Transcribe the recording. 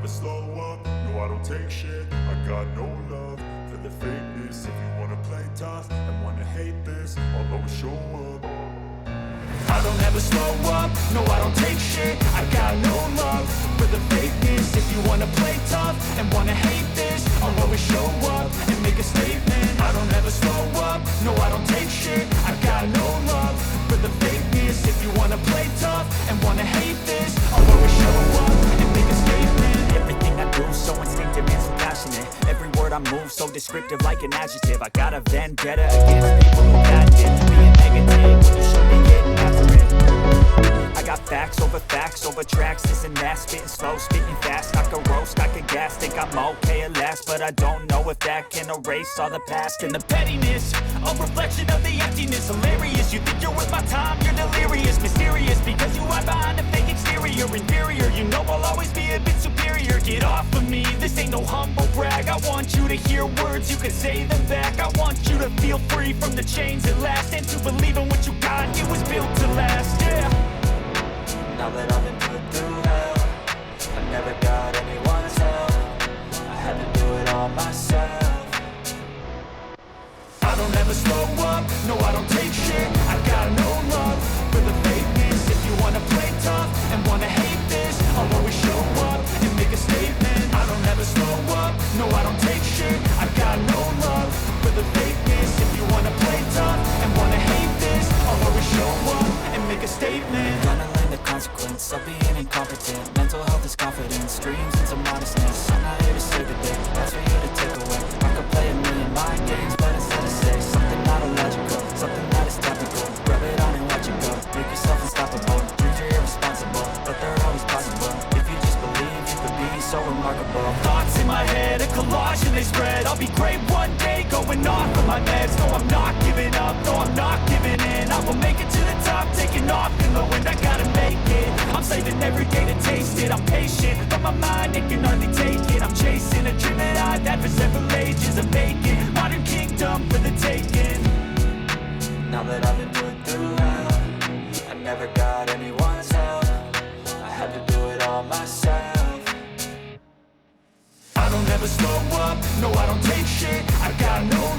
slow up, no I don't take shit. I got no love for the fakeness. If you wanna play tough and wanna hate this, I'll always show up. I don't ever slow up, no I don't take shit. I got no love for the fakeness. If you wanna play tough and wanna hate this, I'll always show up and make a statement. I don't ever slow up, no I don't take shit. I got no love for the fakeness. If you wanna play tough and wanna hate this, I'll always show up and make a statement. Everything I do so instinctive and so passionate. Every word I move so descriptive like an adjective. I got a vendetta against people who patent being negative when you should be getting after it. I got facts over tracks, this and that, spitting slow, spitting fast. I could roast, I could gas, think I'm okay at last, but I don't know if that can erase all the past and the pettiness. A reflection of the emptiness, hilarious. You think you're worth my time, you're delirious, mysterious, because you hide behind a fake exterior, inferior. You know I'll always be a bit superior. Get off of me, this ain't no humble brag. I want you to hear words, you can say them back. I want you to feel free from the chains at last, and to believe in what you got, it was built to last, yeah. Now that I've been put through hell, I never got anyone's help. I had to do it all myself. I don't ever slow up, no I don't take shit. I got no love for the fakeness. If you wanna play tough and wanna hate this, I'll always show up and make a statement. I don't ever slow up, no I don't take shit. I got no love for the fakeness. If you wanna play tough and wanna hate this, I'll always show up and make a statement. Consequence of being incompetent. Mental health is confidence, dreams into modestness. I'm not here to save the day, that's for you to take away. I could play a million mind games, but instead I say something not illogical, something that is topical. Rub it on and watch it go, make yourself unstoppable. Dreams are irresponsible, but they're always possible. If you just believe, you could be so remarkable. Thoughts in my head, a collage and they spread. I'll be great one day, going off of my meds. No, I'm not giving up, no, I'm not giving in. I will make it to the top, taking off in the wind. I gotta make it. I'm saving every day to taste it. I'm patient, but my mind, it can hardly take it. I'm chasing a dream that I've had for several ages. I'm making modern kingdom for the taking. Now that I've been put through hell, I never got anyone's help. I had to do it all myself. I don't ever slow up, no I don't take shit. I got no